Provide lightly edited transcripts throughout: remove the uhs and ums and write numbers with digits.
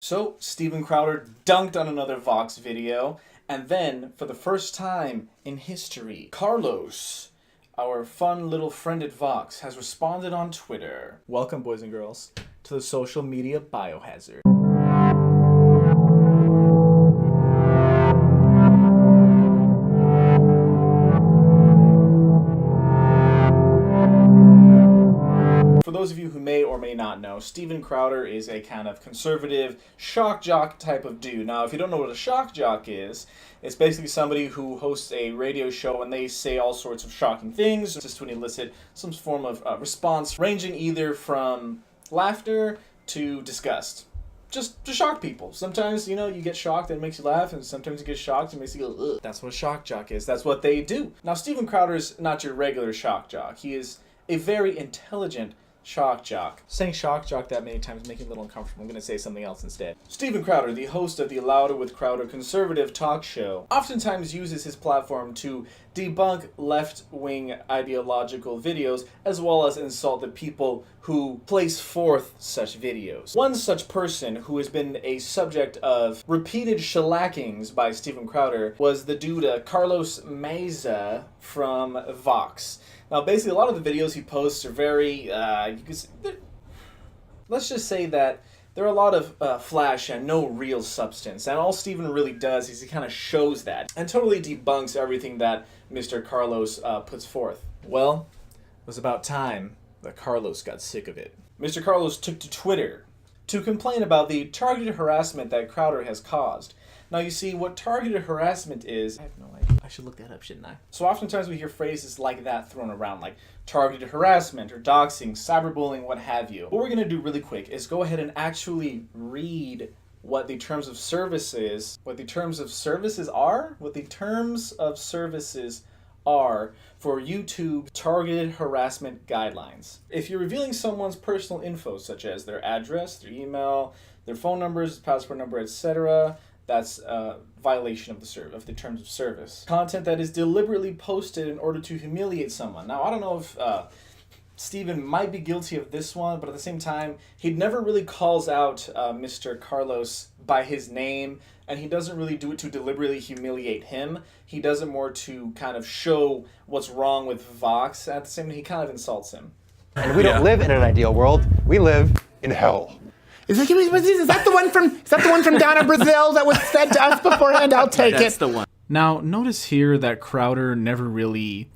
So, Steven Crowder dunked on another Vox video, and then, for the first time in history, Carlos, our fun little friend at Vox, has responded on Twitter. Welcome, boys and girls, to the social media Biohazard. For those of you who may or may not know, Steven Crowder is a kind of conservative shock jock type of dude. Now, if you don't know what a shock jock is, it's basically somebody who hosts a radio show and they say all sorts of shocking things just to elicit some form of response, ranging either from laughter to disgust. Just to shock people. Sometimes, you get shocked and it makes you laugh, and sometimes you get shocked and it makes you go, ugh. That's what a shock jock is. That's what they do. Now, Steven Crowder's not your regular shock jock. He is a very intelligent shock jock. Saying shock jock that many times making me a little uncomfortable. I'm going to say something else instead. Steven Crowder, the host of the Louder with Crowder conservative talk show, oftentimes uses his platform to debunk left-wing ideological videos, as well as insult the people who place forth such videos. One such person who has been a subject of repeated shellackings by Steven Crowder was the dude Carlos Meza from Vox. Now, basically, a lot of the videos he posts are very, let's just say that there are a lot of flash and no real substance. And all Steven really does is he kind of shows that and totally debunks everything that Mr. Carlos puts forth. Well, it was about time that Carlos got sick of it. Mr. Carlos took to Twitter to complain about the targeted harassment that Crowder has caused. Now, you see, what targeted harassment is, I have no idea. I should look that up, shouldn't I? So oftentimes we hear phrases like that thrown around, like targeted harassment or doxing, cyberbullying, what have you. What we're going to do really quick is go ahead and actually read what the terms of service is, what the terms of services are for YouTube targeted harassment guidelines. If you're revealing someone's personal info, such as their address, their email, their phone numbers, passport number, etc., that's a violation of the terms of service. Content that is deliberately posted in order to humiliate someone. Now, I don't know if Steven might be guilty of this one, but at the same time, he never really calls out Mr. Carlos by his name, and he doesn't really do it to deliberately humiliate him. He does it more to kind of show what's wrong with Vox. At the same time, he kind of insults him. And we don't live in an ideal world. We live in hell. Is that the one from down in Brazil that was said to us beforehand? I'll take it. That's the one. Now, notice here that Crowder never really,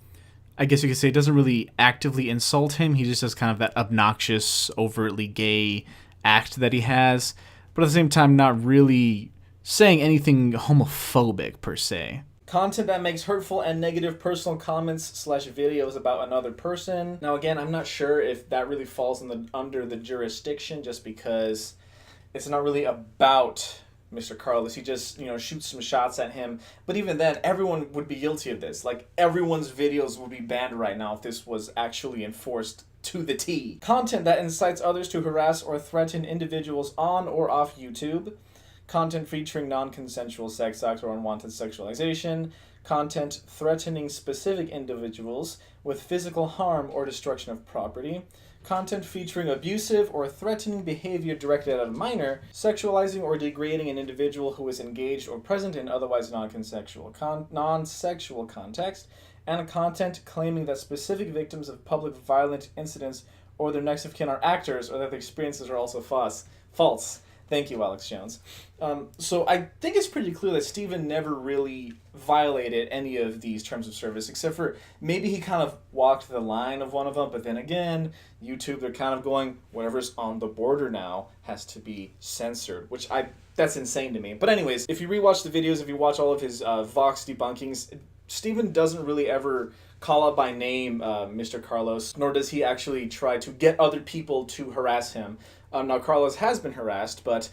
I guess you could say, doesn't really actively insult him. He just does kind of that obnoxious, overtly gay act that he has, but at the same time not really saying anything homophobic per se. Content that makes hurtful and negative personal comments / videos about another person. Now, again, I'm not sure if that really falls under the jurisdiction, just because it's not really about Mr. Carlos. He just, shoots some shots at him. But even then, everyone would be guilty of this. Like, everyone's videos would be banned right now if this was actually enforced to the T. Content that incites others to harass or threaten individuals on or off YouTube. Content featuring non-consensual sex acts or unwanted sexualization. Content threatening specific individuals with physical harm or destruction of property. Content featuring abusive or threatening behavior directed at a minor, sexualizing or degrading an individual who is engaged or present in otherwise non-sexual context, and content claiming that specific victims of public violent incidents or their next of kin are actors, or that their experiences are also false. Thank you, Alex Jones. So I think it's pretty clear that Steven never really violated any of these terms of service, except for maybe he kind of walked the line of one of them, but then again, YouTube, they're kind of going, whatever's on the border now has to be censored, that's insane to me. But anyways, if you rewatch the videos, if you watch all of his Vox debunkings, Steven doesn't really ever call out by name Mr. Carlos, nor does he actually try to get other people to harass him. Now, Carlos has been harassed, but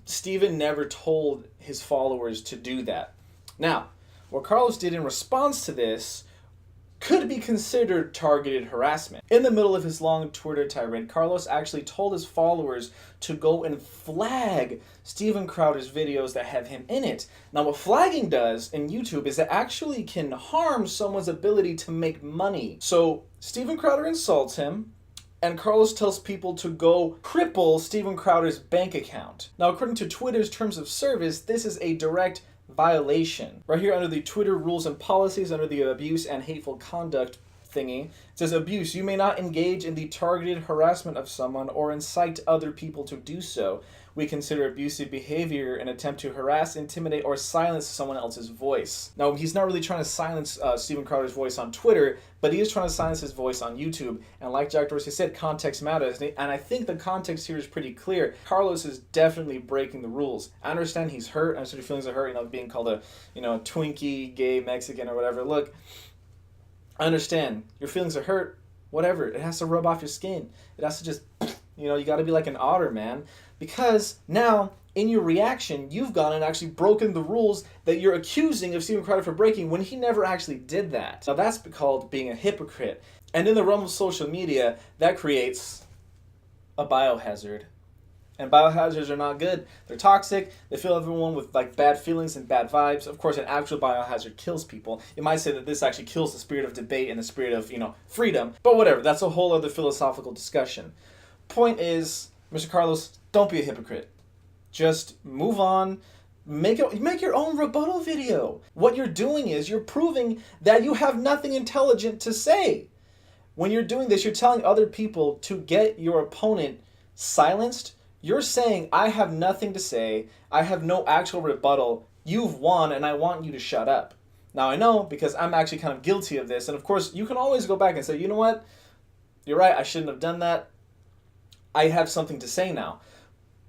Steven never told his followers to do that. Now, what Carlos did in response to this could be considered targeted harassment. In the middle of his long Twitter tirade, Carlos actually told his followers to go and flag Steven Crowder's videos that have him in it. Now, what flagging does in YouTube is it actually can harm someone's ability to make money. So, Steven Crowder insults him, and Carlos tells people to go cripple Steven Crowder's bank account. Now, according to Twitter's terms of service, this is a direct violation. Right here under the Twitter rules and policies, under the abuse and hateful conduct thingy, it says abuse. You may not engage in the targeted harassment of someone or incite other people to do so. We consider abusive behavior an attempt to harass, intimidate, or silence someone else's voice. Now, he's not really trying to silence Steven Crowder's voice on Twitter, but he is trying to silence his voice on YouTube. And like Jack Dorsey said, context matters. And I think the context here is pretty clear. Carlos is definitely breaking the rules. I understand he's hurt. I understand his feelings are hurt, being called a, Twinkie, gay, Mexican, or whatever. Look, I understand. Your feelings are hurt. Whatever. It has to rub off your skin. It has to just, you got to be like an otter, man. Because now, in your reaction, you've gone and actually broken the rules that you're accusing of Steven Crowder for breaking when he never actually did that. Now, that's called being a hypocrite. And in the realm of social media, that creates a biohazard. And biohazards are not good. They're toxic. They fill everyone with bad feelings and bad vibes. Of course, an actual biohazard kills people. You might say that this actually kills the spirit of debate and the spirit of, freedom. But whatever. That's a whole other philosophical discussion. Point is, Mr. Carlos, don't be a hypocrite. Just move on. Make your own rebuttal video. What you're doing is you're proving that you have nothing intelligent to say. When you're doing this, you're telling other people to get your opponent silenced. You're saying, I have nothing to say. I have no actual rebuttal. You've won, and I want you to shut up. Now, I know, because I'm actually kind of guilty of this. And of course, you can always go back and say, you know what? You're right. I shouldn't have done that. I have something to say now.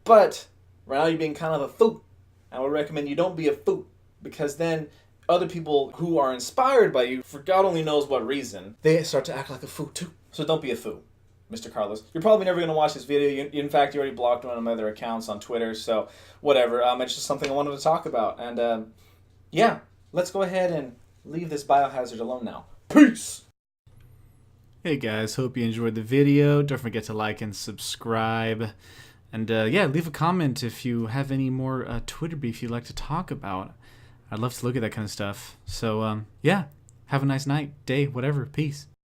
But right now you're being kind of a fool. I would recommend you don't be a fool, because then other people who are inspired by you, for God only knows what reason, they start to act like a fool too. So don't be a fool, Mr. Carlos. You're probably never going to watch this video. In fact, you already blocked one of my other accounts on Twitter, so whatever. It's just something I wanted to talk about. And yeah, let's go ahead and leave this biohazard alone now. Peace! Hey guys, hope you enjoyed the video. Don't forget to like and subscribe. And yeah, leave a comment if you have any more Twitter beef you'd like to talk about. I'd love to look at that kind of stuff. So yeah, have a nice night, day, whatever. Peace.